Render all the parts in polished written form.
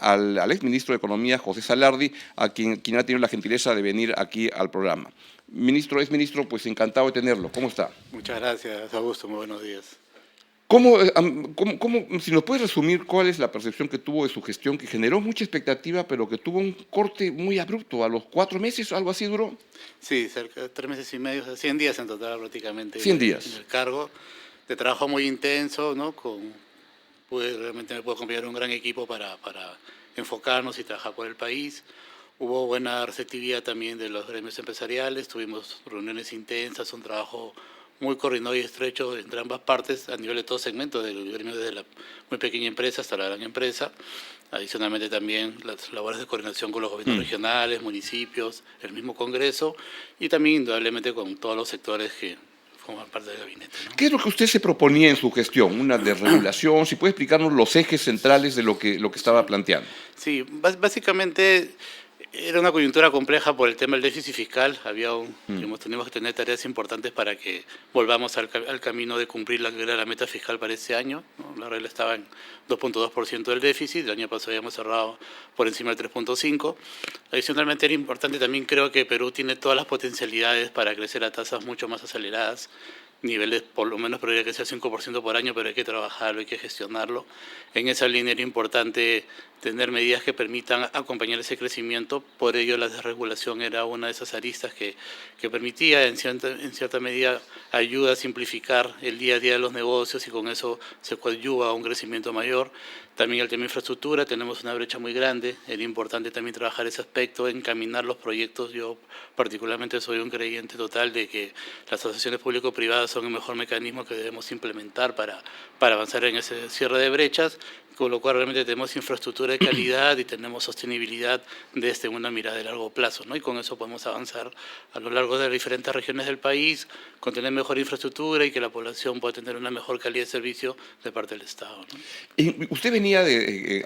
al exministro de Economía, José Salardi, a quien ha tenido la gentileza de venir aquí al programa. Ministro, exministro, pues encantado de tenerlo. ¿Cómo está? Muchas gracias, Augusto. Muy buenos días. Si nos puede resumir cuál es la percepción que tuvo de su gestión, que generó mucha expectativa, pero que tuvo un corte muy abrupto, a los 4 meses, algo así duró? Sí, cerca de 3 meses y medio, o sea, 100 días en total prácticamente 100 en días. el cargo, de trabajo muy intenso, ¿no? Realmente me puedo acompañar un gran equipo para enfocarnos y trabajar por el país. Hubo buena receptividad también de los gremios empresariales, tuvimos reuniones intensas, un trabajo muy coordinado y estrecho entre ambas partes a nivel de todo segmento, del gremio desde la muy pequeña empresa hasta la gran empresa. Adicionalmente también las labores de coordinación con los gobiernos regionales, municipios, el mismo Congreso y también indudablemente con todos los sectores que forman parte del gabinete, ¿no? ¿Qué es lo que usted se proponía en su gestión? ¿Una desregulación? Si puede explicarnos los ejes centrales de lo que estaba planteando. Sí, básicamente era una coyuntura compleja por el tema del déficit fiscal. Teníamos que tener tareas importantes para que volvamos al camino de cumplir la meta fiscal para este año, ¿no? La regla estaba en 2.2% del déficit, el año pasado habíamos cerrado por encima del 3.5%. Adicionalmente era importante también, creo que Perú tiene todas las potencialidades para crecer a tasas mucho más aceleradas, niveles por lo menos podría que sea 5% por año, pero hay que trabajarlo, hay que gestionarlo. En esa línea era importante tener medidas que permitan acompañar ese crecimiento, por ello la desregulación era una de esas aristas que permitía en cierta medida ayuda a simplificar el día a día de los negocios y con eso se coadyuva a un crecimiento mayor. También el tema de infraestructura, tenemos una brecha muy grande, era importante también trabajar ese aspecto, encaminar los proyectos. Yo particularmente soy un creyente total de que las asociaciones público-privadas son el mejor mecanismo que debemos implementar para avanzar en ese cierre de brechas, con lo cual realmente tenemos infraestructura de calidad y tenemos sostenibilidad desde una mirada de largo plazo, ¿no? Y con eso podemos avanzar a lo largo de las diferentes regiones del país, con tener mejor infraestructura y que la población pueda tener una mejor calidad de servicio de parte del Estado, ¿no? Usted venía,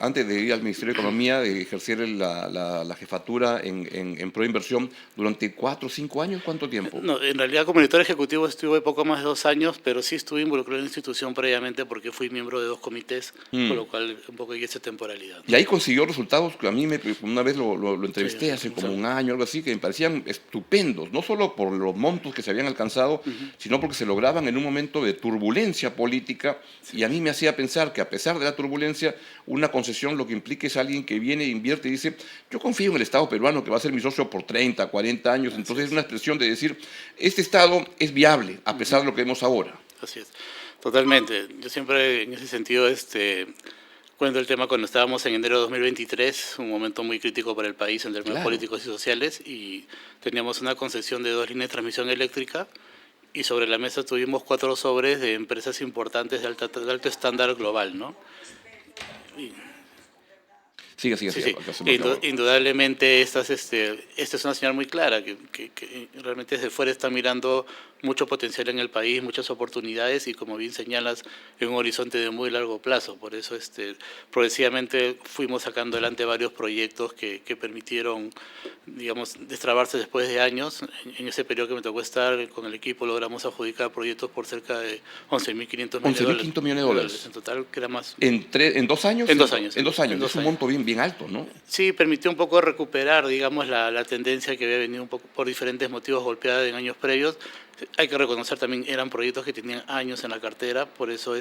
antes de ir al Ministerio de Economía, de ejercer la jefatura en Proinversión durante 4 o 5 años. ¿Cuánto tiempo? No, en realidad como director ejecutivo estuve poco más de 2 años, pero sí estuve involucrado en la institución previamente porque fui miembro de 2 comités, con lo cual un poco hay esa temporalidad. Y ahí consiguió resultados que a mí una vez lo entrevisté Sí, hace como un año, algo así, que me parecían estupendos, no solo por los montos que se habían alcanzado, sino porque se lograban en un momento de turbulencia política, y a mí me hacía pensar que a pesar de la turbulencia, una concesión lo que implica es alguien que viene, invierte y dice, yo confío en el Estado peruano que va a ser mi socio por 30, 40 años, entonces es una expresión de decir, este Estado es viable a pesar de lo que vemos ahora. Así es, totalmente. Yo siempre en ese sentido cuento el tema cuando estábamos en enero de 2023, un momento muy crítico para el país en términos políticos y sociales, y teníamos una concesión de 2 líneas de transmisión eléctrica, y sobre la mesa tuvimos 4 sobres de empresas importantes de alto estándar global, ¿no? Siga. Sí. Indudablemente esta es una señal muy clara, que realmente desde fuera está mirando mucho potencial en el país, muchas oportunidades y, como bien señalas, en un horizonte de muy largo plazo. Por eso progresivamente fuimos sacando adelante varios proyectos que permitieron, digamos, destrabarse después de años. En ese periodo que me tocó estar con el equipo logramos adjudicar proyectos por cerca de 11.500 millones de dólares. 11.500 millones de dólares. En total, que era más. ¿En 2 años? En 2 años. En 2 años. Es un monto bien alto, ¿no? Sí, permitió un poco recuperar, digamos, la tendencia que había venido un poco por diferentes motivos golpeada en años previos. Hay que reconocer también, eran proyectos que tenían años en la cartera, por eso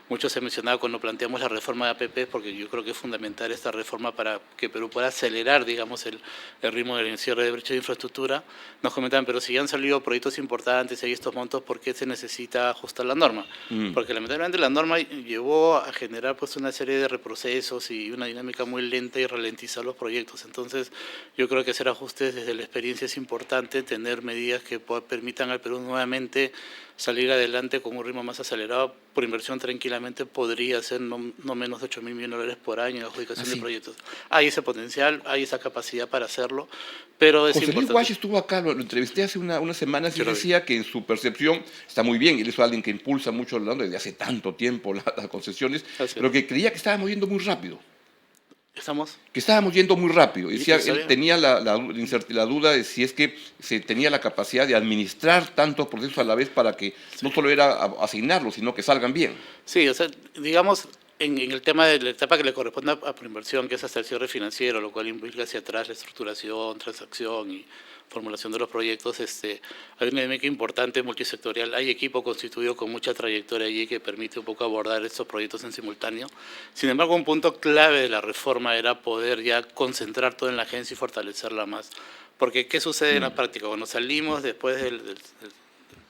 mucho se mencionaba cuando planteamos la reforma de APP, porque yo creo que es fundamental esta reforma para que Perú pueda acelerar, digamos, el ritmo del cierre de brecha de infraestructura. Nos comentaban, pero si ya han salido proyectos importantes y hay estos montos, ¿por qué se necesita ajustar la norma? Porque lamentablemente la norma llevó a generar pues una serie de reprocesos y una dinámica muy lenta y ralentizar los proyectos. Entonces, yo creo que hacer ajustes desde la experiencia es importante, tener medidas que permitan al Perú nuevamente salir adelante con un ritmo más acelerado. Por inversión tranquilamente podría ser no menos de 8.000 millones de dólares por año en adjudicación de proyectos. Hay ese potencial, hay esa capacidad para hacerlo, pero es José Luis importante. Guasch estuvo acá, lo entrevisté hace unas semanas y decía que en su percepción está muy bien, él es alguien que impulsa mucho desde hace tanto tiempo las concesiones, pero que creía que estábamos yendo muy rápido. Que estábamos yendo muy rápido. Decía, él tenía la duda de si es que se tenía la capacidad de administrar tantos procesos a la vez para que no solo era asignarlos, sino que salgan bien. Sí, o sea, digamos, en el tema de la etapa que le corresponde a Proinversión, que es hasta el cierre financiero, lo cual implica hacia atrás la estructuración, transacción y formulación de los proyectos, hay una dinámica importante multisectorial. Hay equipo constituido con mucha trayectoria allí que permite un poco abordar estos proyectos en simultáneo. Sin embargo, un punto clave de la reforma era poder ya concentrar todo en la agencia y fortalecerla más. Porque, ¿qué sucede en la práctica? Cuando salimos después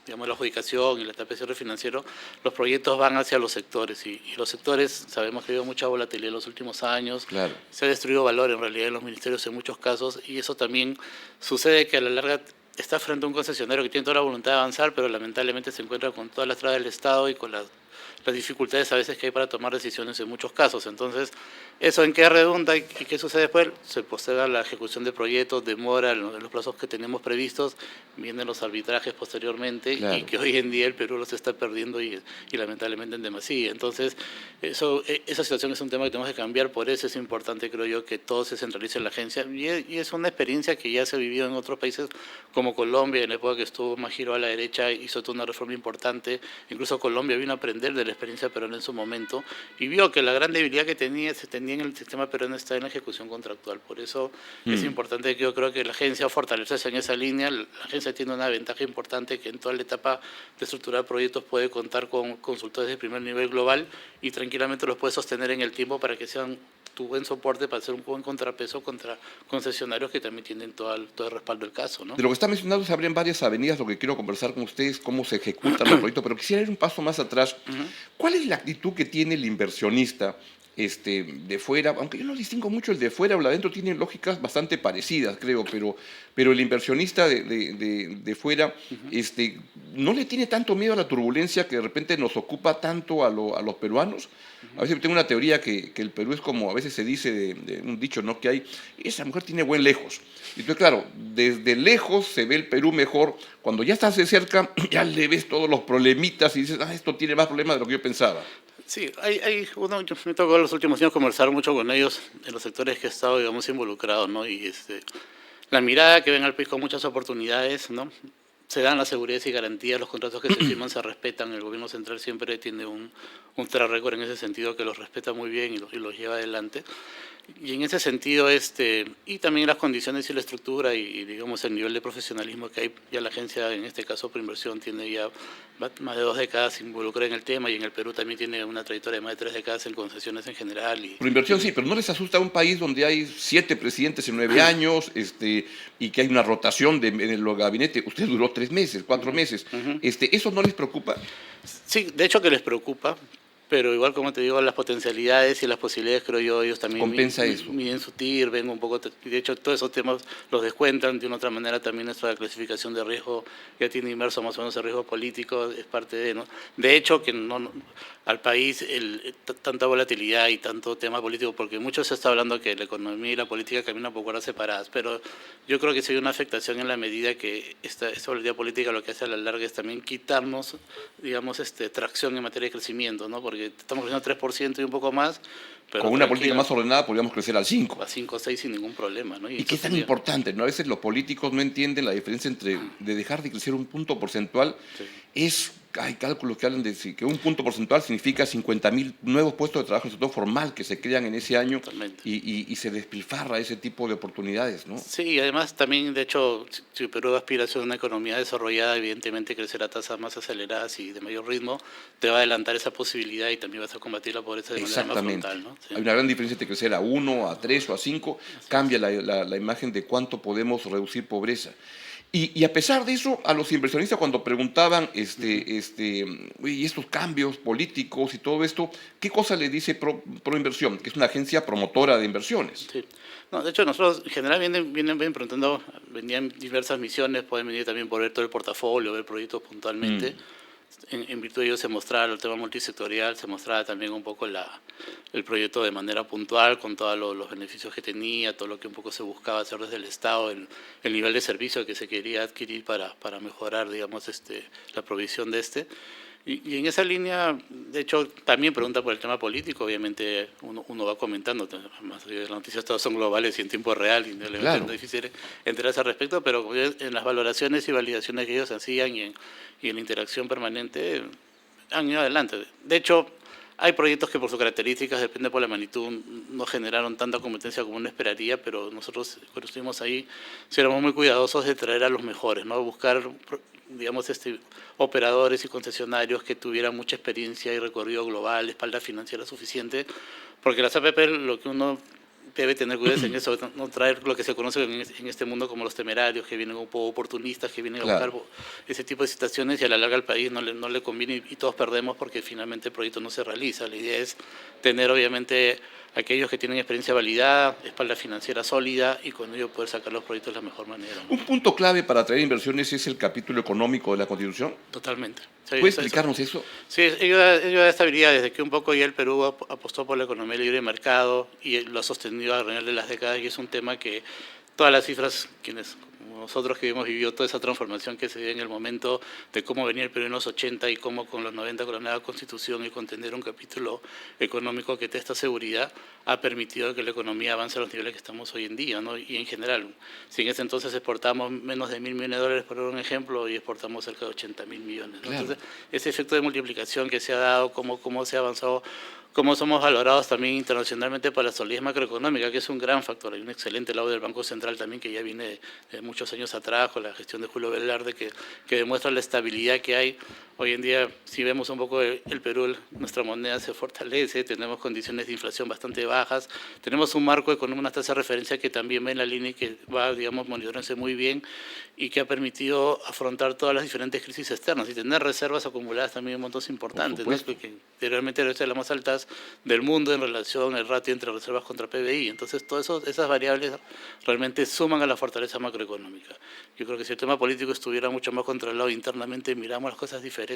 digamos, la adjudicación y la etapa de cierre financiero, los proyectos van hacia los sectores y los sectores, sabemos que ha habido mucha volatilidad en los últimos años, Claro. se ha destruido valor en realidad en los ministerios en muchos casos y eso también sucede que a la larga está frente a un concesionario que tiene toda la voluntad de avanzar, pero lamentablemente se encuentra con todas las trabas del Estado y con las dificultades a veces que hay para tomar decisiones en muchos casos. Entonces, ¿eso en qué redunda y qué sucede después? Se posterga la ejecución de proyectos, demora en los plazos que tenemos previstos, vienen los arbitrajes posteriormente Claro. y que hoy en día el Perú los está perdiendo y lamentablemente en demasía. Entonces, esa situación es un tema que tenemos que cambiar, por eso es importante, creo yo, que todo se centralice en la agencia y es una experiencia que ya se ha vivido en otros países como Colombia, en la época que estuvo Majiro a la derecha, hizo toda una reforma importante, incluso Colombia vino a aprender de la experiencia peruana en su momento y vio que la gran debilidad que se tenía en el sistema peruano está en la ejecución contractual. Por eso es importante que yo creo que la agencia fortalecerse en esa línea. La agencia tiene una ventaja importante que en toda la etapa de estructurar proyectos puede contar con consultores de primer nivel global y tranquilamente los puede sostener en el tiempo para que sean tu buen soporte para hacer un buen contrapeso contra concesionarios que también tienen todo el respaldo del caso, ¿no? De lo que está mencionando se abren varias avenidas, lo que quiero conversar con ustedes, cómo se ejecutan los proyectos, pero quisiera ir un paso más atrás. ¿Cuál es la actitud que tiene el inversionista de fuera? Aunque yo no distingo mucho el de fuera o el de adentro, tienen lógicas bastante parecidas, creo, pero el inversionista de fuera no le tiene tanto miedo a la turbulencia que de repente nos ocupa tanto a los peruanos. A veces tengo una teoría que el Perú es como a veces se dice de un dicho, ¿no? Que hay, esa mujer tiene buen lejos. Entonces, claro, desde lejos se ve el Perú mejor. Cuando ya estás de cerca, ya le ves todos los problemitas y dices, esto tiene más problemas de lo que yo pensaba. Sí, yo me tocó en los últimos años conversar mucho con ellos en los sectores que he estado, digamos, involucrado, ¿no? Y la mirada que ven al país con muchas oportunidades, ¿no? Se dan las seguridades y garantías, los contratos que se firman se respetan, el gobierno central siempre tiene un track record en ese sentido que los respeta muy bien y los lleva adelante. Y en ese sentido, y también las condiciones y la estructura y digamos el nivel de profesionalismo que hay, ya la agencia, en este caso Proinversión, tiene ya más de 2 décadas involucrada en el tema y en el Perú también tiene una trayectoria de más de 3 décadas en concesiones en general. Por inversión sí, pero ¿no les asusta un país donde hay 7 presidentes en 9 años y que hay una rotación en el gabinete? Usted duró 3 meses, 4 meses. ¿Eso no les preocupa? Sí, de hecho que les preocupa. Pero igual, como te digo, las potencialidades y las posibilidades, creo yo, ellos también compensa eso. Miden su TIR, ven un poco, de hecho, todos esos temas los descuentan de una otra manera. También nuestra clasificación de riesgo ya tiene inmerso más o menos el riesgo político, es parte de, ¿no? De hecho, que al país tanta volatilidad y tanto tema político, porque mucho se está hablando que la economía y la política caminan por cuerdas separadas, pero yo creo que sí hay una afectación en la medida que esta volatilidad política lo que hace a la larga es también quitarnos, digamos, tracción en materia de crecimiento, ¿no? Porque estamos creciendo 3% y un poco más. Pero con una política más ordenada podríamos crecer al 5. A 5 o 6 sin ningún problema, ¿no? ¿Y qué es tan importante, ¿no? A veces los políticos no entienden la diferencia entre de dejar de crecer un punto porcentual. Sí. Hay cálculos que hablan de que un punto porcentual significa 50.000 nuevos puestos de trabajo en el sector formal que se crean en ese año y se despilfarra ese tipo de oportunidades, ¿no? Sí, y además también, de hecho, si Perú aspira a ser una economía desarrollada, evidentemente crecer a tasas más aceleradas y de mayor ritmo te va a adelantar esa posibilidad y también vas a combatir la pobreza de manera más frontal, ¿no? Sí. Hay una gran diferencia entre crecer a 1, a 3 o a 5, cambia la imagen de cuánto podemos reducir pobreza. Y a pesar de eso, a los inversionistas cuando preguntaban y estos cambios políticos y todo esto, ¿qué cosa le dice Proinversión, que es una agencia promotora de inversiones? Sí. No, de hecho, nosotros en general vienen preguntando, venían diversas misiones, pueden venir también por ver todo el portafolio, ver proyectos puntualmente. En virtud de ello se mostraba el tema multisectorial, se mostraba también un poco el proyecto de manera puntual, con todos los beneficios que tenía, todo lo que un poco se buscaba hacer desde el Estado, el nivel de servicio que se quería adquirir para mejorar, digamos, la provisión de Y en esa línea, de hecho, también pregunta por el tema político, obviamente uno va comentando, además las noticias todas son globales y en tiempo real, y claro. es difícil enterarse al respecto, pero en las valoraciones y validaciones que ellos hacían y en la interacción permanente han ido adelante. De hecho, Hay proyectos que por sus características, depende por la magnitud, no generaron tanta competencia como uno esperaría, pero nosotros cuando estuvimos ahí sí éramos muy cuidadosos de traer a los mejores, ¿no? Buscar, digamos, operadores y concesionarios que tuvieran mucha experiencia y recorrido global, espalda financiera suficiente, porque las APP lo que uno debe tener cuidado en eso, no traer lo que se conoce en este mundo como los temerarios, que vienen un poco oportunistas, que vienen a buscar ese tipo de situaciones y a la larga al país no le conviene y todos perdemos porque finalmente el proyecto no se realiza. La idea es tener obviamente aquellos que tienen experiencia validada, espalda financiera sólida y con ello poder sacar los proyectos de la mejor manera, ¿no? Un punto clave para atraer inversiones es el capítulo económico de la Constitución. Totalmente. Sí, ¿Puede explicarnos eso? Sí, ello da estabilidad. Desde que un poco ya el Perú apostó por la economía libre de mercado y lo ha sostenido a lo largo de las décadas y es un tema que todas las cifras, quienes como nosotros que hemos vivido toda esa transformación que se dio en el momento de cómo venía el Perú en los 80 y cómo con los 90 con la nueva Constitución y con tener un capítulo económico que te esta seguridad, ha permitido que la economía avance a los niveles que estamos hoy en día, ¿no? Y en general, si en ese entonces exportamos menos de $1.000 millones, por un ejemplo, y exportamos cerca de 80.000 millones, ¿no? Claro. Entonces, ese efecto de multiplicación que se ha dado, cómo se ha avanzado, cómo somos valorados también internacionalmente por la solidez macroeconómica, que es un gran factor. Hay un excelente lado del Banco Central también, que ya viene de muchos años atrás, con la gestión de Julio Velarde, que demuestra la estabilidad que hay. Hoy en día, si vemos un poco el Perú, nuestra moneda se fortalece, tenemos condiciones de inflación bastante bajas, tenemos un marco económico, una tasa de referencia que también va en la línea y que va, digamos, monitoreándose muy bien y que ha permitido afrontar todas las diferentes crisis externas y tener reservas acumuladas también en montos importantes, ¿no? Que realmente debe ser las más altas del mundo en relación al ratio entre reservas contra PBI. Entonces, todas esas variables realmente suman a la fortaleza macroeconómica. Yo creo que si el tema político estuviera mucho más controlado internamente, miramos las cosas diferentes,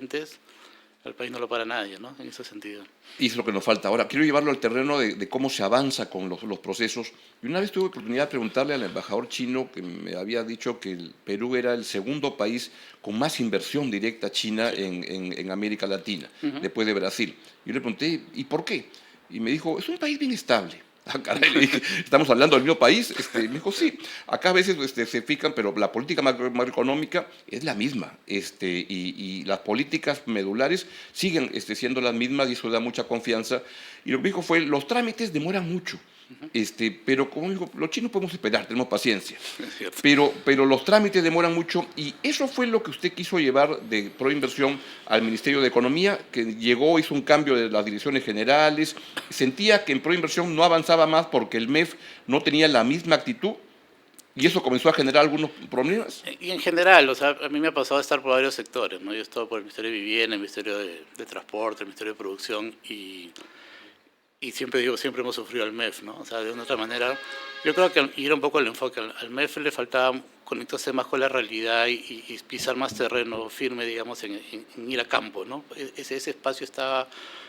al país no lo para nadie, ¿no? En ese sentido. Y es lo que nos falta. Ahora, quiero llevarlo al terreno de cómo se avanza con los procesos. Y una vez tuve oportunidad de preguntarle al embajador chino que me había dicho que el Perú era el segundo país con más inversión directa china en América Latina, después de Brasil. Yo le pregunté, ¿y por qué? Y me dijo, es un país bien estable. Ah, caray, le dije, ¿estamos hablando del mismo país? Me dijo, sí, acá a veces se fijan, pero la política macroeconómica es la misma, y las políticas medulares siguen siendo las mismas y eso da mucha confianza. Y lo que dijo fue, los trámites demoran mucho, pero como dijo, los chinos podemos esperar, tenemos paciencia, pero los trámites demoran mucho y eso fue lo que usted quiso llevar de Proinversión al Ministerio de Economía, que llegó, hizo un cambio de las direcciones generales, sentía que en Proinversión no avanzaba más porque el MEF no tenía la misma actitud y eso comenzó a generar algunos problemas. Y en general, o sea, a mí me ha pasado estar por varios sectores, ¿no? Yo he estado por el Ministerio de Vivienda, el Ministerio de Transporte, el Ministerio de Producción y siempre digo, siempre hemos sufrido al MEF, ¿no? O sea, de una otra manera, yo creo que ir un poco al enfoque, al MEF le faltaba conectarse más con la realidad y pisar más terreno firme, digamos, en ir a campo, ¿no? Ese espacio estaba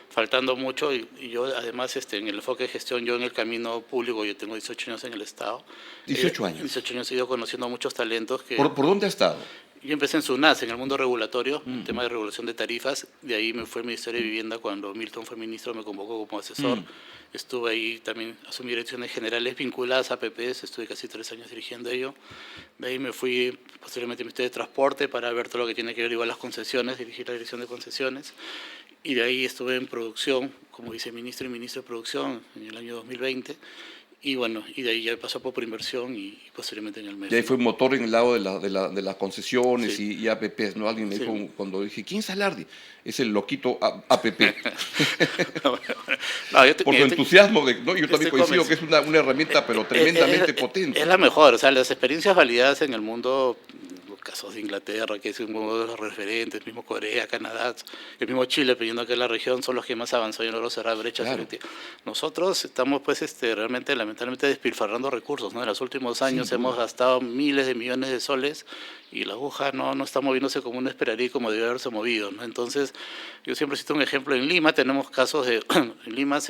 faltando mucho y yo además en el enfoque de gestión, yo en el camino público, yo tengo 18 años en el Estado. 18 años. 18 años he ido conociendo a muchos talentos que... ¿Por dónde ha estado? Yo empecé en SUNAS, en el mundo regulatorio, tema de regulación de tarifas. De ahí me fue al Ministerio de Vivienda cuando Milton fue ministro, me convocó como asesor. Estuve ahí también, asumí direcciones generales vinculadas a APPs, estuve casi 3 años dirigiendo ello. De ahí me fui posteriormente al Ministerio de Transporte para ver todo lo que tiene que ver igual las concesiones, dirigir la dirección de concesiones. Y de ahí estuve en producción como viceministro y ministro de producción en el año 2020. Y bueno, y de ahí ya pasó por inversión y posteriormente en el MEF. Y ahí fue motor en el lado de las concesiones Sí. y APPs, ¿no? Alguien me dijo Sí. cuando dije, ¿quién es Alardi? Es el loquito APP. No, Por su entusiasmo, ¿no? Yo también estoy coincido que es una herramienta, pero tremendamente potente. Es la mejor, o sea, las experiencias validadas en el mundo, los casos de Inglaterra, que es uno de los referentes, mismo Corea, Canadá, el mismo Chile, pidiendo que la región son los que más avanzó y logró cerrar brechas. Claro. Nosotros estamos, pues, realmente, lamentablemente, despilfarrando recursos, ¿no? En los últimos años hemos gastado miles de millones de soles y la aguja no está moviéndose como uno esperaría y como debe haberse movido, ¿no? Entonces, yo siempre cito un ejemplo. En Lima tenemos casos de... en Lima,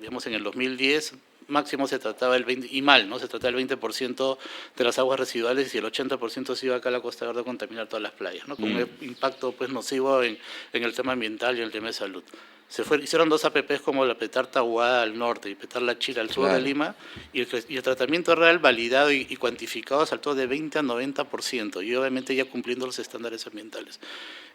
digamos, en el 2010... máximo se trataba el 20%, y mal, ¿no? Se trataba el 20% de las aguas residuales y el 80% se iba acá a la Costa Verde a contaminar todas las playas, ¿no? Con un impacto pues nocivo en el tema ambiental y en el tema de salud. hicieron dos APPs como la Petar Tahuada al norte y Petar La Chira al sur de Lima, y el tratamiento real validado y cuantificado saltó de 20 a 90%, y obviamente ya cumpliendo los estándares ambientales.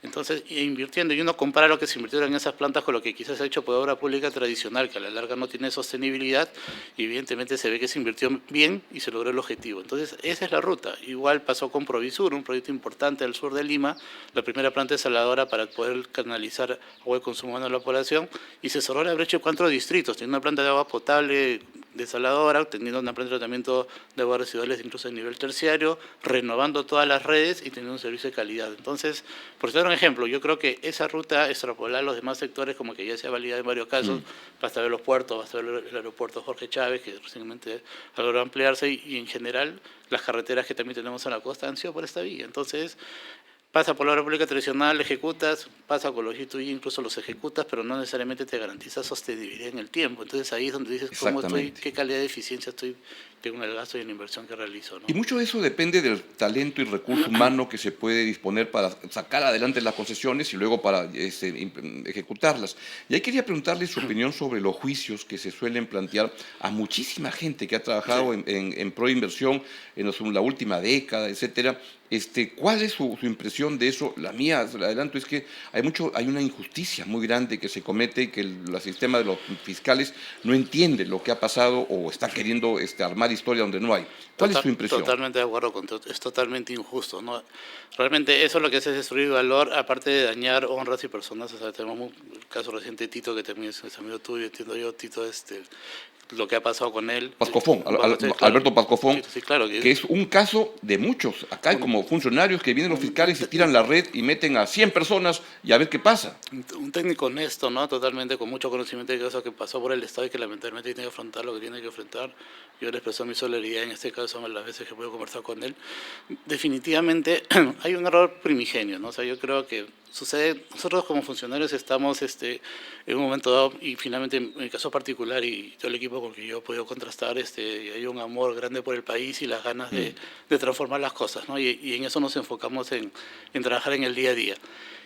Entonces, invirtiendo, y uno compara lo que se invirtieron en esas plantas con lo que quizás se ha hecho por obra pública tradicional, que a la larga no tiene sostenibilidad, y evidentemente se ve que se invirtió bien y se logró el objetivo. Entonces, esa es la ruta. Igual pasó con Provisur, un proyecto importante al sur de Lima, la primera planta desaladora para poder canalizar agua de consumo humano a la población, y se cerró la brecha en 4 distritos, teniendo una planta de agua potable desaladora, teniendo una planta de tratamiento de aguas residuales incluso a nivel terciario, renovando todas las redes y teniendo un servicio de calidad. Entonces, por dar un ejemplo, yo creo que esa ruta extrapolar a los demás sectores, como que ya se ha validado en varios casos, basta ver los puertos, basta ver el aeropuerto Jorge Chávez, que recientemente logró ampliarse, y en general las carreteras que también tenemos en la costa han sido por esta vía. Entonces, pasa por la obra pública tradicional, ejecutas, pasa con los G2G, incluso los ejecutas, pero no necesariamente te garantiza sostenibilidad en el tiempo. Entonces ahí es donde dices cómo estoy, qué calidad de eficiencia estoy en el gasto y en la inversión que realizo, ¿no? Y mucho de eso depende del talento y recurso humano que se puede disponer para sacar adelante las concesiones y luego para ejecutarlas. Y ahí quería preguntarle su opinión sobre los juicios que se suelen plantear a muchísima gente que ha trabajado en proinversión en la última década, etcétera. ¿Cuál es su impresión de eso? La mía, le adelanto, es que hay una injusticia muy grande que se comete y que el sistema de los fiscales no entiende lo que ha pasado o está queriendo armar historia donde no hay. ¿Cuál es su impresión? Totalmente de acuerdo contigo, es totalmente injusto, ¿no? Realmente eso lo que hace es destruir valor, aparte de dañar honras y personas. O sea, tenemos el caso reciente de Tito, que también es amigo tuyo, entiendo yo, Tito, lo que ha pasado con él. Pascofón, Alberto Pascofón, sí, claro, que es un caso de muchos. Acá hay como funcionarios que vienen los fiscales y tiran la red y meten a 100 personas y a ver qué pasa. Un técnico honesto, ¿no? Totalmente, con mucho conocimiento de cosas que pasó por el Estado y que lamentablemente tiene que afrontar lo que tiene que enfrentar. Yo le expreso mi solidaridad en este caso las veces que puedo conversar con él. Definitivamente hay un error primigenio, ¿no? O sea, yo creo que sucede, nosotros como funcionarios estamos en un momento dado, y finalmente en mi caso particular y todo el equipo con que yo he podido contrastar, hay un amor grande por el país y las ganas de transformar las cosas, ¿no? Y en eso nos enfocamos en trabajar en el día a día.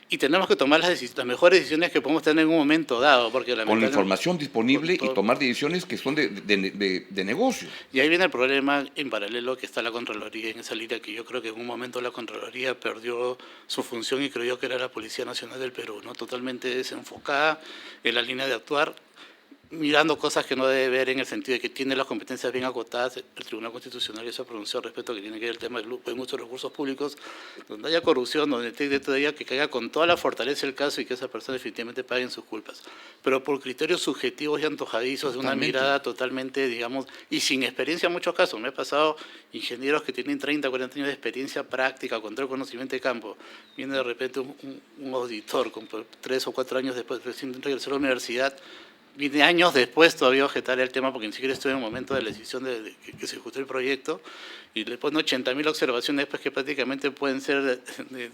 Y tenemos que tomar las mejores decisiones que podemos tener en un momento dado. Porque con la información disponible y tomar decisiones que son de negocio. Y ahí viene el problema en paralelo que está la Contraloría en esa línea, que yo creo que en un momento la Contraloría perdió su función y creyó que era la Policía Nacional del Perú, ¿no? Totalmente desenfocada en la línea de actuar, mirando cosas que no debe ver, en el sentido de que tiene las competencias bien acotadas. El Tribunal Constitucional ya se pronunció respecto a que tiene que ver el tema de muchos recursos públicos, donde haya corrupción, donde tenga todavía que caiga con toda la fortaleza el caso y que esas personas definitivamente paguen sus culpas. Pero por criterios subjetivos y antojadizos, de una mirada totalmente, digamos, y sin experiencia en muchos casos. Me he pasado ingenieros que tienen 30, 40 años de experiencia práctica, con todo el conocimiento de campo. Viene de repente un auditor con 3 o 4 años después, recién regresó a la universidad, vine años después todavía a objetar el tema, porque ni siquiera estuve en el momento de la decisión de que se ejecutó el proyecto, y le ponen 80.000 observaciones pues, que prácticamente pueden ser,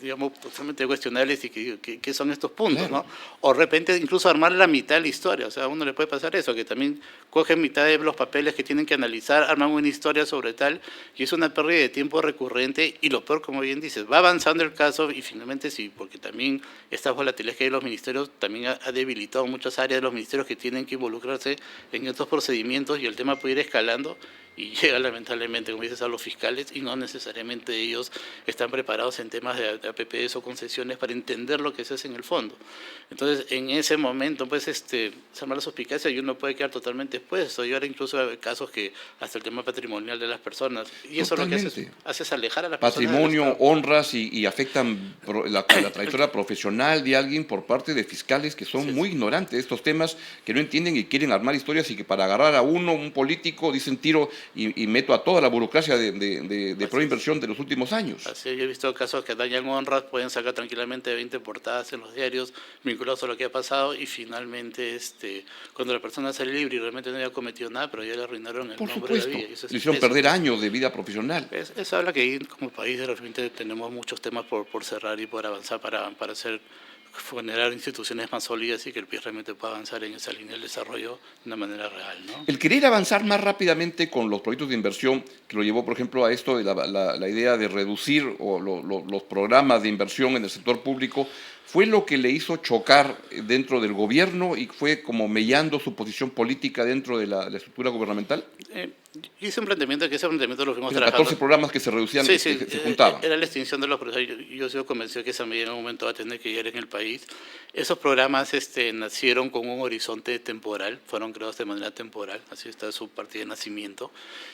digamos, totalmente cuestionables y que son estos puntos, claro, ¿no? O de repente incluso armar la mitad de la historia. O sea, a uno le puede pasar eso, que también cogen mitad de los papeles que tienen que analizar, arman una historia sobre tal, y es una pérdida de tiempo recurrente, y lo peor, como bien dices, va avanzando el caso, y finalmente sí, porque también esta volatilidad que hay en los ministerios también ha debilitado muchas áreas de los ministerios que tienen que involucrarse en estos procedimientos, y el tema puede ir escalando, y llega lamentablemente, como dices, a los fiscales, y no necesariamente ellos están preparados en temas de APPs o concesiones para entender lo que se hace en el fondo. Entonces, en ese momento, pues, se arma la suspicacia y uno puede quedar totalmente expuesto. Y ahora incluso hay casos que hasta el tema patrimonial de las personas. Y eso totalmente. Lo que hace es alejar a las Patrimonio, personas. honras y afectan la trayectoria profesional de alguien por parte de fiscales que son muy ignorantes de estos temas, que no entienden y quieren armar historias, y que para agarrar a uno, un político, dicen tiro y meto a toda la burocracia de proinversión de los últimos años. Así, yo he visto casos que dañan honras, pueden sacar tranquilamente 20 portadas en los diarios vinculados a lo que ha pasado, y finalmente cuando la persona sale libre y realmente no había cometido nada, pero ya le arruinaron el Por nombre supuesto, de la vida. le hicieron perder años de vida profesional. Eso habla que ahí como país realmente tenemos muchos temas por cerrar y por avanzar para generar instituciones más sólidas y que el país realmente pueda avanzar en esa línea del desarrollo de una manera real, ¿no? El querer avanzar más rápidamente con los proyectos de inversión, que lo llevó, por ejemplo, a esto de la idea de reducir los programas de inversión en el sector público, ¿Fue lo que le hizo chocar dentro del gobierno y fue como mellando su posición política dentro de la estructura gubernamental? Hice un planteamiento que ese planteamiento lo fuimos Eran trabajando. 14 programas que se reducían, Sí, que sí, se juntaban. era la extinción de los programas. Yo sigo convencido que esa medida en algún momento va a tener que llegar en el país. Esos programas nacieron con un horizonte temporal, fueron creados de manera temporal, así está su partida de nacimiento,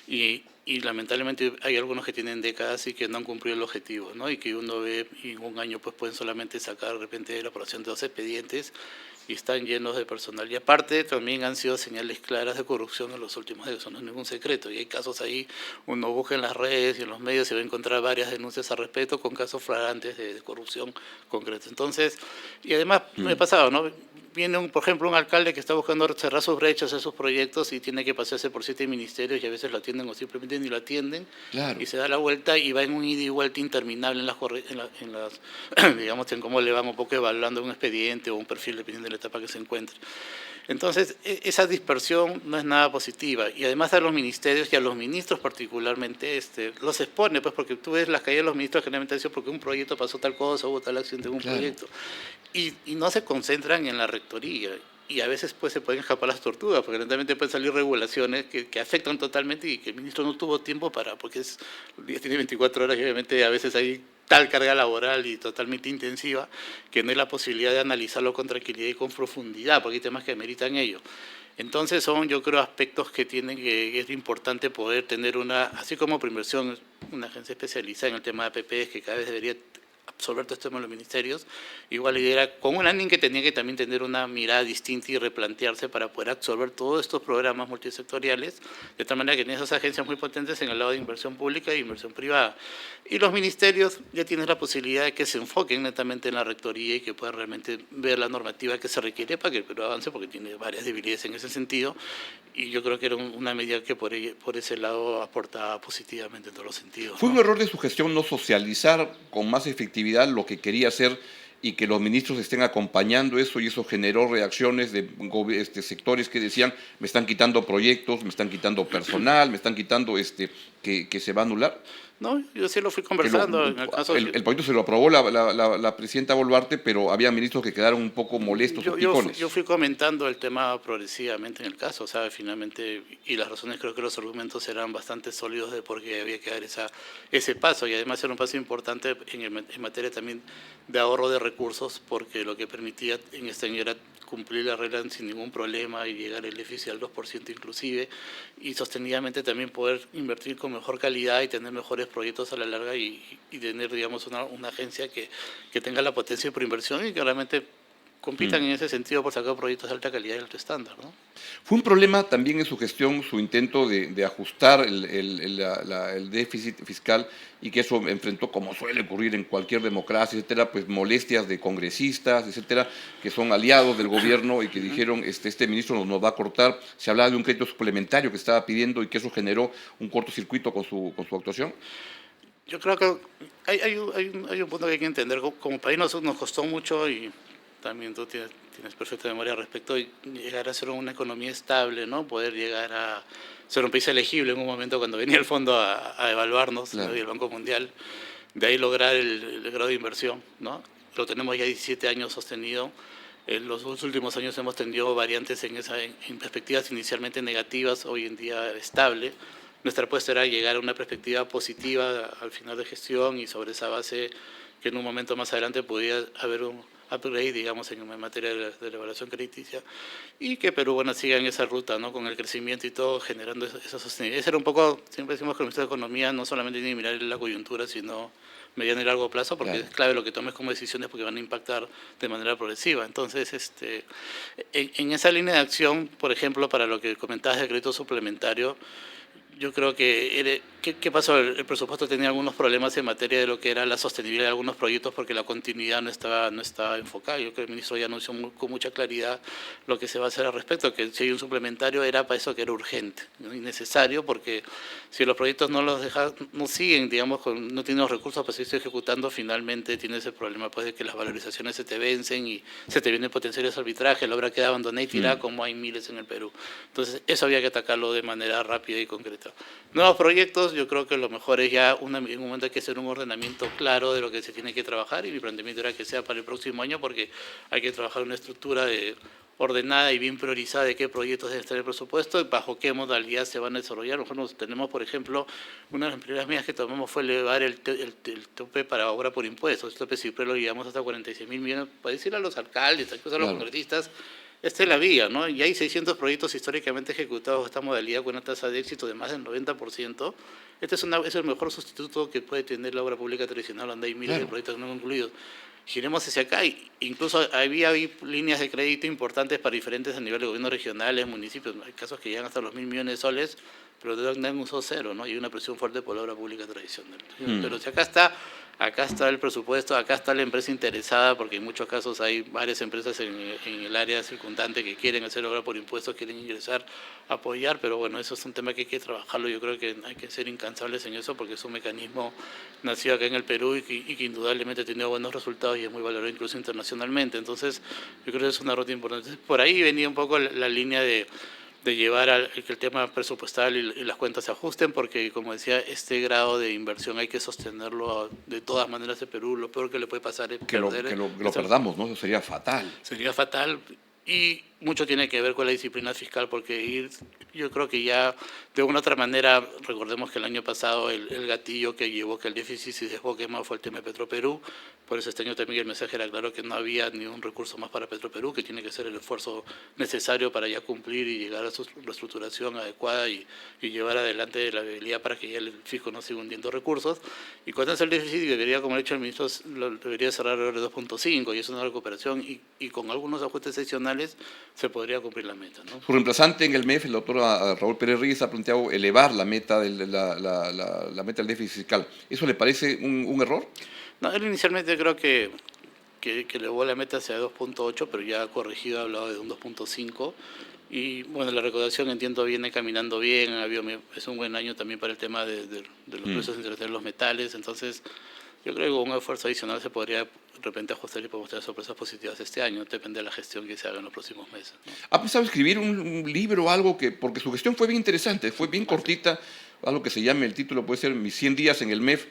y lamentablemente hay algunos que tienen décadas y que no han cumplido el objetivo, ¿no? Y que uno ve y en un año pues pueden solamente sacar de repente la aprobación de 2 expedientes y están llenos de personal. Y aparte también han sido señales claras de corrupción en los últimos años, eso no es ningún secreto. Y hay casos ahí, uno busca en las redes y en los medios y va a encontrar varias denuncias al respecto con casos flagrantes de corrupción concreta. Entonces, y además me pasaba, ¿no? Viene, por ejemplo, un alcalde que está buscando cerrar sus brechas a sus proyectos y tiene que pasarse por 7 ministerios y a veces lo atienden o simplemente ni lo atienden. Claro. Y se da la vuelta y va en un ida y vuelta interminable en las digamos, en cómo le van un poco evaluando un expediente o un perfil dependiendo de la etapa que se encuentre. Entonces, esa dispersión no es nada positiva. Y además a los ministerios y a los ministros particularmente los expone, pues porque tú ves las caídas de los ministros generalmente dicen porque un proyecto pasó tal cosa, hubo tal acción de un proyecto. Y no se concentran en la rectoría. Y a veces pues se pueden escapar las tortugas, porque eventualmente pueden salir regulaciones que afectan totalmente y que el ministro no tuvo tiempo para, porque el día tiene 24 horas y obviamente a veces hay tal carga laboral y totalmente intensiva que no hay la posibilidad de analizarlo con tranquilidad y con profundidad, porque hay temas que meritan ello. Entonces son, yo creo, aspectos que es importante poder tener así como Proinversión, una agencia especializada en el tema de APPs que cada vez debería absorber todo esto en los ministerios, igual era con un landing que tenía que también tener una mirada distinta y replantearse para poder absorber todos estos programas multisectoriales, de tal manera que tienen esas agencias muy potentes en el lado de inversión pública e inversión privada. Y los ministerios ya tienen la posibilidad de que se enfoquen netamente en la rectoría y que puedan realmente ver la normativa que se requiere para que el Perú avance, porque tiene varias debilidades en ese sentido, y yo creo que era una medida que por ese lado aportaba positivamente en todos los sentidos. ¿Fue un error de su gestión no socializar con más efectividad lo que quería hacer y que los ministros estén acompañando eso, y eso generó reacciones de sectores que decían me están quitando proyectos, me están quitando personal, me están quitando que se va a anular? No, yo sí lo fui conversando. En el caso el proyecto se lo aprobó la presidenta Boluarte, pero había ministros que quedaron un poco molestos o picones. Yo fui comentando el tema progresivamente en el caso, o sea, finalmente, y las razones, creo que los argumentos eran bastante sólidos de por qué había que dar ese paso, y además era un paso importante en materia también de ahorro de recursos, porque lo que permitía en este año era cumplir la regla sin ningún problema y llegar el déficit al 2% inclusive, y sostenidamente también poder invertir con mejor calidad y tener mejores proyectos a la larga y tener, digamos, una agencia que tenga la potencia de inversión y que realmente compitan en ese sentido por sacar proyectos de alta calidad y alto estándar, ¿no? ¿Fue un problema también en su gestión su intento de ajustar el déficit fiscal y que eso enfrentó, como suele ocurrir en cualquier democracia, etcétera, pues molestias de congresistas, etcétera, que son aliados del gobierno y que dijeron este ministro nos va a cortar? Se hablaba de un crédito suplementario que estaba pidiendo y que eso generó un cortocircuito con su actuación. Yo creo que hay un punto que hay que entender. Como país nos costó mucho, y también tú tienes perfecta memoria al respecto, de llegar a ser una economía estable, ¿no? Poder llegar a ser un país elegible en un momento cuando venía el fondo a evaluarnos, claro, ¿no? Y el Banco Mundial, de ahí lograr el grado de inversión, ¿no? Lo tenemos ya 17 años sostenido. En los últimos años hemos tenido variantes en perspectivas inicialmente negativas, hoy en día estable. Nuestra apuesta era llegar a una perspectiva positiva al final de gestión, y sobre esa base que en un momento más adelante podía haber un upgrade, digamos, en materia de la evaluación crediticia, y que Perú, bueno, siga en esa ruta, ¿no? Con el crecimiento y todo, generando esa sostenibilidad. Ese era un poco, siempre decimos que el Ministerio de Economía no solamente tiene que mirar la coyuntura, sino mediano y largo plazo, porque claro, es clave lo que tomes como decisiones, porque van a impactar de manera progresiva. Entonces, en esa línea de acción, por ejemplo, para lo que comentabas de crédito suplementario, yo creo que, ¿qué pasó? El presupuesto tenía algunos problemas en materia de lo que era la sostenibilidad de algunos proyectos, porque la continuidad no estaba enfocada. Yo creo que el ministro ya anunció con mucha claridad lo que se va a hacer al respecto, que si hay un suplementario era para eso, que era urgente, ¿no? Y necesario, porque si los proyectos no siguen, digamos, no tienen los recursos para seguirse ejecutando, finalmente tienes el problema, pues, de que las valorizaciones se te vencen y se te vienen potenciales arbitrajes, la obra queda abandonada y tirada, como hay miles en el Perú. Entonces, eso había que atacarlo de manera rápida y concreta. meta. Nuevos proyectos, yo creo que lo mejor es ya, en un momento hay que hacer un ordenamiento claro de lo que se tiene que trabajar, y mi planteamiento era que sea para el próximo año, porque hay que trabajar una estructura ordenada y bien priorizada de qué proyectos deben estar en el presupuesto y bajo qué modalidad se van a desarrollar. Nosotros tenemos, por ejemplo, una de las primeras medidas que tomamos fue elevar el tope para obra por impuestos. El tope siempre lo llevamos hasta 46.000 millones, para decirle a los alcaldes, a los congresistas. Esta es la vía, ¿no? Y hay 600 proyectos históricamente ejecutados de esta modalidad con una tasa de éxito de más del 90%. Este es el mejor sustituto que puede tener la obra pública tradicional, donde hay miles de proyectos no concluidos. Giremos hacia acá, incluso había líneas de crédito importantes para diferentes a nivel de gobiernos regionales, municipios. Hay casos que llegan hasta los 1.000 millones de soles, pero dan un uso cero, ¿no? Y hay una presión fuerte por la obra pública tradicional. Pero si acá está el presupuesto, acá está la empresa interesada, porque en muchos casos hay varias empresas en el área circundante que quieren hacer obra por impuestos, quieren ingresar, apoyar, pero bueno, eso es un tema que hay que trabajarlo. Yo creo que hay que ser incansables en eso, porque es un mecanismo nacido acá en el Perú y que indudablemente ha tenido buenos resultados y es muy valorado incluso internacionalmente. Entonces, yo creo que es una ruta importante. Por ahí venía un poco la línea de llevar a que el tema presupuestal y las cuentas se ajusten, porque, como decía, este grado de inversión hay que sostenerlo de todas maneras en Perú. Lo peor que le puede pasar es que lo perdamos, ¿no? Eso sería fatal. Sería fatal. Y mucho tiene que ver con la disciplina fiscal, porque yo creo que ya de una u otra manera, recordemos que el año pasado el gatillo que llevó que el déficit se desboque más fue el tema de Petroperú. Por eso este año también el mensaje era claro, que no había ni un recurso más para Petroperú, que tiene que ser el esfuerzo necesario para ya cumplir y llegar a su reestructuración adecuada y llevar adelante la viabilidad para que ya el fisco no siga hundiendo recursos. Y cuando es el déficit, debería, como ha dicho el ministro, debería cerrar alrededor de 2.5, y es una recuperación, y con algunos ajustes adicionales se podría cumplir la meta, ¿no? Su reemplazante en el MEF, el doctor Raúl Pérez Ríos, ha planteado elevar la meta la meta del déficit fiscal. ¿Eso le parece un error? No, él inicialmente creo que elevó la meta hacia 2.8, pero ya ha corregido, ha hablado de un 2.5. Y bueno, la recaudación, entiendo, viene caminando bien. Es un buen año también para el tema de los precios de los metales. Entonces, yo creo que con un esfuerzo adicional se podría de repente ajustar y podemos tener sorpresas positivas este año. Depende de la gestión que se haga en los próximos meses, ¿no? ¿Ha pensado escribir un libro o algo porque su gestión fue bien interesante, fue bien cortita, algo que se llame, el título puede ser Mis 100 días en el MEF,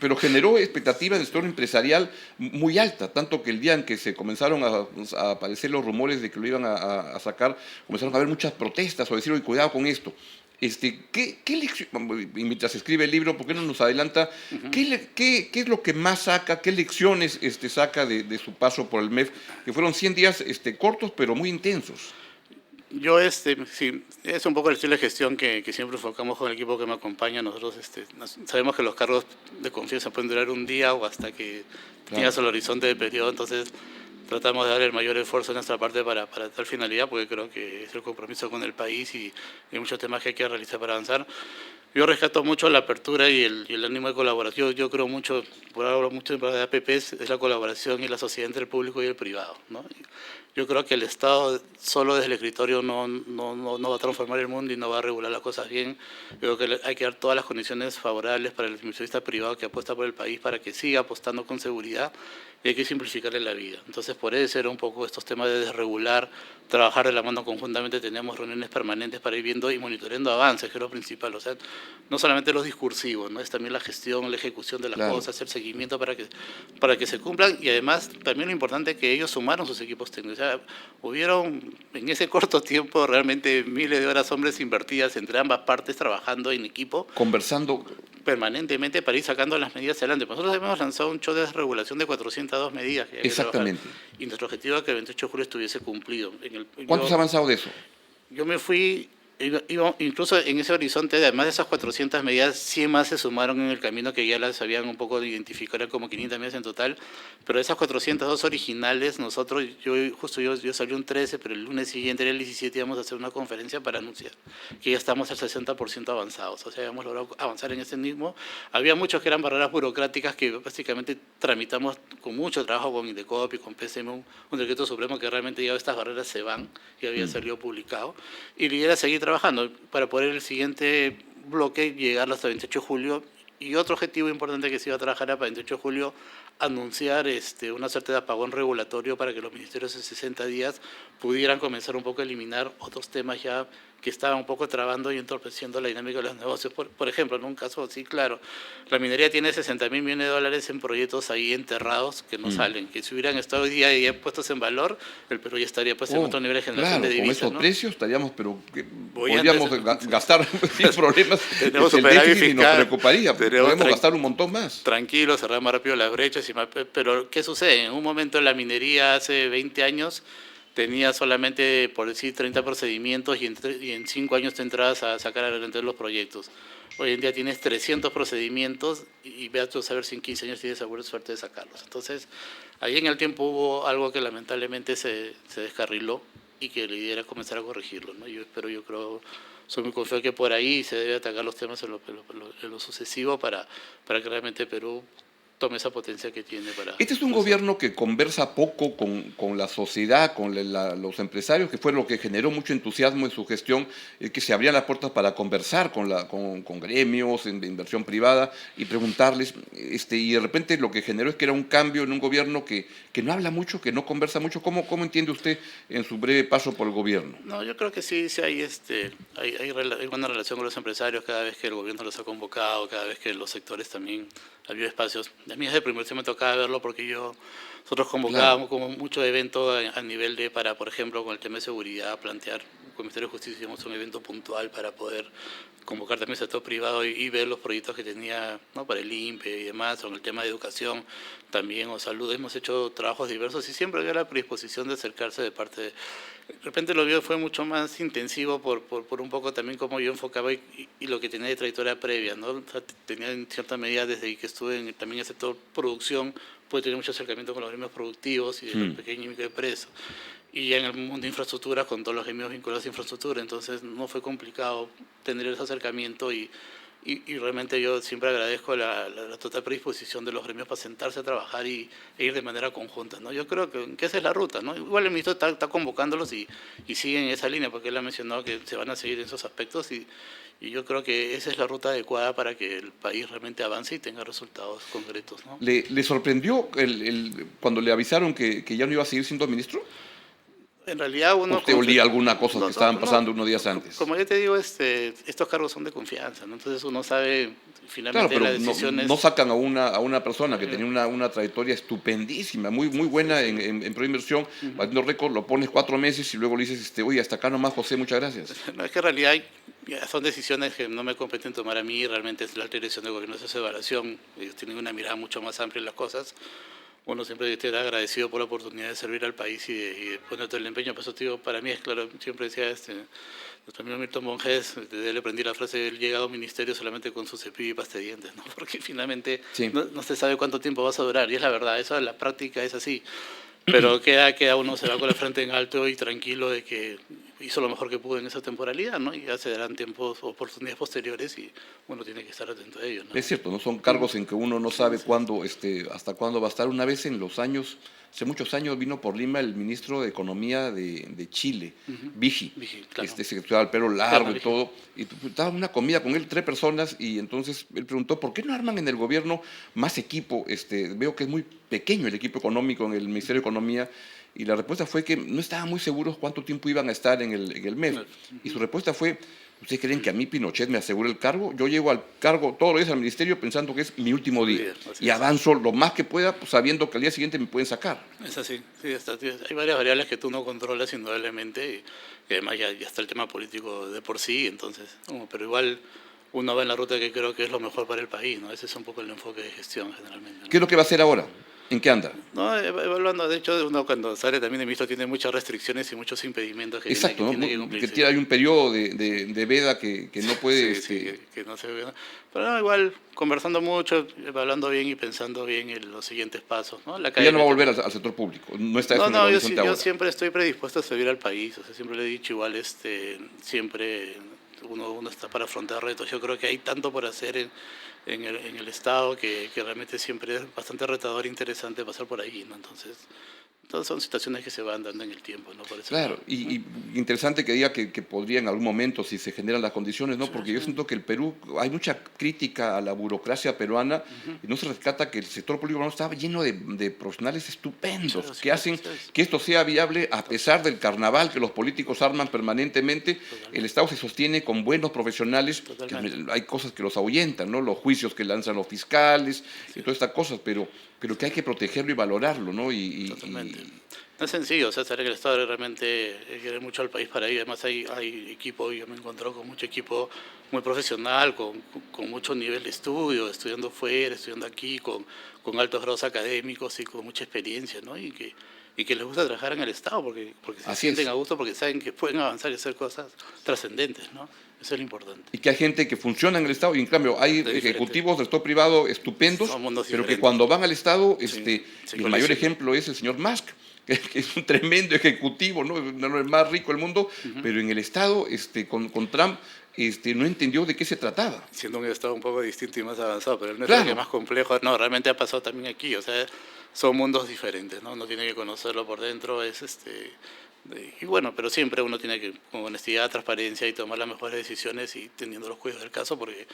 pero generó expectativas del sector empresarial muy alta, tanto que el día en que se comenzaron a aparecer los rumores de que lo iban a sacar, comenzaron a haber muchas protestas o decir, oye, cuidado con esto. ¿Qué lección, mientras se escribe el libro, por qué no nos adelanta, qué es lo que más saca, qué lecciones saca de su paso por el MEF, que fueron 100 días cortos pero muy intensos? Yo, sí, es un poco el estilo de gestión que siempre enfocamos con el equipo que me acompaña. Nosotros sabemos que los cargos de confianza pueden durar un día o hasta que tengas el horizonte de periodo, entonces tratamos de dar el mayor esfuerzo en nuestra parte para tal finalidad, porque creo que es el compromiso con el país y hay muchos temas que hay que realizar para avanzar. Yo rescato mucho la apertura y el ánimo de colaboración. Yo creo mucho, por ahora mucho de APPs, es la colaboración y la sociedad entre el público y el privado, ¿no? Yo creo que el Estado solo desde el escritorio no va a transformar el mundo y no va a regular las cosas bien. Yo creo que hay que dar todas las condiciones favorables para el inversionista privado que apuesta por el país, para que siga apostando con seguridad, y hay que simplificarle la vida. Entonces, por eso era un poco estos temas de desregular, trabajar de la mano conjuntamente. Tenemos reuniones permanentes para ir viendo y monitoreando avances, que es lo principal. O sea, no solamente los discursivos, ¿no? Es también la gestión, la ejecución de las cosas, el seguimiento para que se cumplan, y además también lo importante es que ellos sumaron sus equipos técnicos. O sea, hubieron en ese corto tiempo realmente miles de horas hombres invertidas entre ambas partes, trabajando en equipo, conversando permanentemente para ir sacando las medidas adelante. Nosotros hemos lanzado un show de desregulación de 402 medidas que hay que exactamente trabajar, y nuestro objetivo es que el 28 de julio estuviese cumplido. ¿Cuánto se ha avanzado de eso? Yo me fui, incluso en ese horizonte, además de esas 400 medidas, 100 más se sumaron en el camino, que ya las habían un poco identificado, eran como 500 medidas en total, pero de esas 402 originales, nosotros, yo salí un 13, pero el lunes siguiente, era el 17, íbamos a hacer una conferencia para anunciar que ya estamos al 60% avanzados. O sea, habíamos logrado avanzar en ese mismo. Había muchos que eran barreras burocráticas que básicamente tramitamos con mucho trabajo con Indecopi, con PCM, un decreto supremo que realmente ya estas barreras se van, y había salido publicado, y la idea era seguir trabajando para poder el siguiente bloque llegar hasta el 28 de julio. Y otro objetivo importante que se iba a trabajar era para el 28 de julio anunciar una suerte de apagón regulatorio para que los ministerios en 60 días pudieran comenzar un poco a eliminar otros temas ya que estaban un poco trabando y entorpeciendo la dinámica de los negocios. Por ejemplo, en un caso así, claro, la minería tiene 60.000 millones de dólares en proyectos ahí enterrados que no salen, que si hubieran estado hoy día ya puestos en valor, el Perú ya estaría pues en otro nivel de generación claro, de divisas, con esos ¿no? precios estaríamos, pero Voy podríamos antes, gastar sin problemas tenemos el superávit déficit y nos fiscal, preocuparía, tenemos podemos gastar un montón más. tranquilo, cerrar más rápido las brechas, pero ¿qué sucede? En un momento la minería hace 20 años tenía solamente, por decir, 30 procedimientos y en 5 años te entrabas a sacar adelante los proyectos. Hoy en día tienes 300 procedimientos y ve a tú saber si en 15 años tienes segura suerte de sacarlos. Entonces, ahí en el tiempo hubo algo que lamentablemente se descarriló y que la idea era comenzar a corregirlo, ¿no? Yo creo, soy muy confiado que por ahí se debe atacar los temas en lo sucesivo para que realmente Perú tome esa potencia que tiene para... Este es un gobierno que conversa poco con la sociedad, con los empresarios, que fue lo que generó mucho entusiasmo en su gestión, que se abrían las puertas para conversar con gremios de inversión privada y preguntarles, y de repente lo que generó es que era un cambio en un gobierno que no habla mucho, que no conversa mucho. ¿Cómo entiende usted en su breve paso por el gobierno? No, yo creo que sí hay buena relación con los empresarios cada vez que el gobierno los ha convocado, cada vez que los sectores también ha habido espacios. A mí desde el primer día me tocaba verlo porque nosotros convocábamos como mucho evento a nivel de, para, por ejemplo, con el tema de seguridad, plantear, con el Ministerio de Justicia hicimos un evento puntual para poder convocar también al sector privado y ver los proyectos que tenía, ¿no? Para el INPE y demás, con el tema de educación también o salud. Hemos hecho trabajos diversos y siempre había la predisposición de acercarse de parte de repente lo mío fue mucho más intensivo por un poco también como yo enfocaba y lo que tenía de trayectoria previa, ¿no? O sea, tenía en cierta medida desde que estuve también en el sector producción, pude tener mucho acercamiento con los gremios productivos y de los pequeños y microempresas. Y ya en el mundo de infraestructura, con todos los gremios vinculados a infraestructura, entonces no fue complicado tener ese acercamiento y realmente yo siempre agradezco la total predisposición de los gremios para sentarse a trabajar e ir de manera conjunta, ¿no? Yo creo que esa es la ruta, ¿no? Igual el ministro está convocándolos y siguen en esa línea, porque él ha mencionado que se van a seguir en esos aspectos y yo creo que esa es la ruta adecuada para que el país realmente avance y tenga resultados concretos, ¿no? ¿Le sorprendió cuando le avisaron que ya no iba a seguir siendo ministro? En realidad uno... ¿Usted olía alguna cosa No, que estaban pasando no, unos días antes? como yo te digo, estos cargos son de confianza, ¿no? Entonces uno sabe Claro, finalmente pero las decisiones... no sacan a una persona que tenía una trayectoria estupendísima, muy buena en proinversión, batiendo récord, lo pones 4 meses y luego le dices, oye, hasta acá nomás, José, muchas gracias. No, es que en realidad son decisiones que no me competen tomar a mí, realmente es la dirección del gobierno, esa evaluación, ellos tienen una mirada mucho más amplia en las cosas. Uno siempre te da agradecido por la oportunidad de servir al país y de poner todo el empeño. Por eso te digo, para mí es claro, siempre decía nuestro amigo Milton Monjes, de él aprendí la frase, él llega a un ministerio solamente con su cepillo y pasta de dientes, ¿no? Porque finalmente Sí. no se sabe cuánto tiempo vas a durar, y es la verdad, eso en la práctica es así. Pero queda uno se va con la frente en alto y tranquilo de que hizo lo mejor que pudo en esa temporalidad, ¿no? Y ya se darán tiempos, oportunidades posteriores y uno tiene que estar atento a ello, ¿no? Es cierto, no son cargos en que uno no sabe cuándo, hasta cuándo va a estar. Una vez en los años, hace muchos años, vino por Lima el ministro de Economía de Chile, Vigi, Claro. se quedaba el pelo largo y Vigi. todo, y estaba en una comida con él 3 personas y entonces él preguntó, ¿por qué no arman en el gobierno más equipo? Veo que es muy pequeño el equipo económico en el Ministerio de Economía. Y la respuesta fue que no estaban muy seguros cuánto tiempo iban a estar en el MEF. Y su respuesta fue, ¿ustedes creen que a mí Pinochet me asegura el cargo? Yo llego al cargo todos los días al ministerio pensando que es mi último día. Así Y es. avanzo lo más que pueda, pues, sabiendo que al día siguiente me pueden sacar. Es así, sí, hay varias variables que tú no controlas indudablemente y además ya está el tema político de por sí, entonces, pero igual uno va en la ruta que creo que es lo mejor para el país, ¿no? Ese es un poco el enfoque de gestión generalmente, ¿no? ¿Qué es lo que va a hacer ahora? ¿En qué anda? No, evaluando, de hecho, uno cuando sale también de ministro tiene muchas restricciones y muchos impedimentos que Exacto, tiene que ¿no? cumplir. Que hay un periodo de veda que no puede... Sí, que no se ve. ¿No? Pero no, igual, conversando mucho, evaluando bien y pensando bien en los siguientes pasos, ¿no? La ya no va a volver academia al sector público. No está eso en el yo, horizonte yo ahora. siempre estoy predispuesto a servir al país, o sea, siempre le he dicho igual, siempre uno está para afrontar retos. Yo creo que hay tanto por hacer en el Estado que realmente siempre es bastante retador e interesante pasar por ahí, ¿no? Entonces, Entonces son situaciones que se van dando en el tiempo, ¿no? Por eso, Claro, y interesante que diga que podría en algún momento, si se generan las condiciones, ¿no? Porque yo siento que el Perú, hay mucha crítica a la burocracia peruana y no se rescata que el sector público peruano está lleno de profesionales estupendos sí, que hacen que esto sea viable a pesar del carnaval que los políticos arman permanentemente. El Estado se sostiene con buenos profesionales, que hay cosas que los ahuyentan, ¿no? Los juicios que lanzan los fiscales y todas estas cosas, pero que hay que protegerlo y valorarlo, ¿no? totalmente. No es sencillo, o sea, saber que el Estado realmente quiere mucho al país para ello. Además hay equipo, yo me encontré con mucho equipo muy profesional, con mucho nivel de estudio, estudiando fuera, estudiando aquí, con altos grados académicos y con mucha experiencia, ¿no? Y que les gusta trabajar en el Estado porque se Así sienten es. a gusto, porque saben que pueden avanzar y hacer cosas trascendentes, ¿no? Eso es lo importante. Y que hay gente que funciona en el Estado, y en cambio hay ejecutivos del sector privado estupendos, Son mundos pero que diferentes. cuando van al Estado, se el mayor coleccionan. ejemplo es el señor Musk, que es un tremendo ejecutivo, ¿no? El más rico del mundo, pero en el Estado, con Trump, no entendió de qué se trataba. Siendo un Estado un poco distinto y más avanzado, pero el nuestro Claro. es más complejo. No, realmente ha pasado también aquí, o sea, son mundos diferentes, ¿no? Uno tiene que conocerlo por dentro, y bueno, pero siempre uno tiene que, con honestidad, transparencia y tomar las mejores decisiones y teniendo los cuidados del caso, porque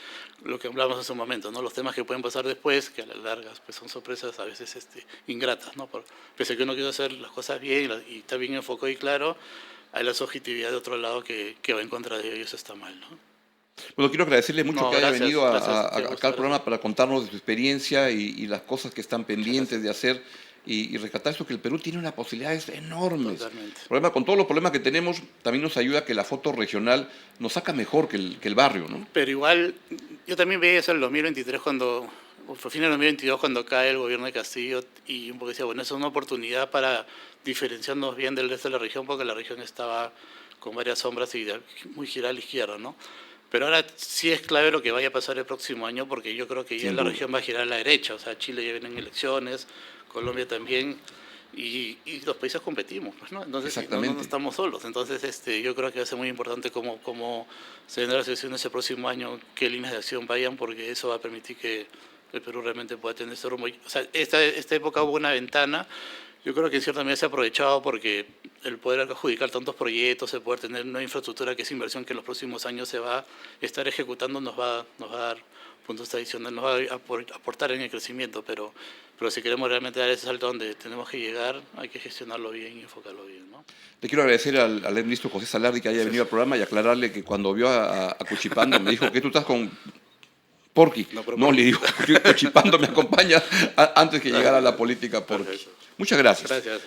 lo que hablamos hace un momento, ¿no? Los temas que pueden pasar después, que a la larga pues, son sorpresas a veces ingratas, ¿no? Pese a que uno quiere hacer las cosas bien y está bien enfocado y claro, hay la subjetividad de otro lado que va en contra de ello y eso está mal, ¿no? Bueno, quiero agradecerle mucho No, que haya gracias, venido gracias, acá al gracias. programa para contarnos de su experiencia y las cosas que están pendientes de hacer y rescatar esto, que el Perú tiene unas posibilidades enormes. Totalmente. El problema, con todos los problemas que tenemos, también nos ayuda que la foto regional nos saca mejor que el barrio, ¿no? Pero igual, yo también veía eso en el 2023 o fue fin del 2022 cuando cae el gobierno de Castillo y un poco decía, bueno, eso es una oportunidad para diferenciarnos bien del resto de la región porque la región estaba con varias sombras y muy girada a la izquierda, ¿no? Pero ahora sí es clave lo que vaya a pasar el próximo año porque yo creo que ya Sin la duda. región va a girar a la derecha, o sea, Chile ya vienen elecciones, Colombia también, y los países competimos, pues, ¿no? Entonces no estamos solos. Entonces yo creo que va a ser muy importante cómo se den las elecciones el próximo año, qué líneas de acción vayan, porque eso va a permitir que el Perú realmente pueda tener ese rumbo. O sea, esta época hubo una ventana, yo creo que en cierta medida se ha aprovechado porque el poder adjudicar tantos proyectos, el poder tener una infraestructura que es inversión que en los próximos años se va a estar ejecutando, nos va a dar puntos adicionales, nos va a aportar en el crecimiento, pero si queremos realmente dar ese salto donde tenemos que llegar, hay que gestionarlo bien y enfocarlo bien, ¿no? Le quiero agradecer al ministro José Salardi que haya venido al programa y aclararle que cuando vio a Cuchipando me dijo que tú estás con Porky. No, le digo, Cuchipando me acompaña antes que llegara a la política Porky. Perfecto. Muchas gracias. Gracias.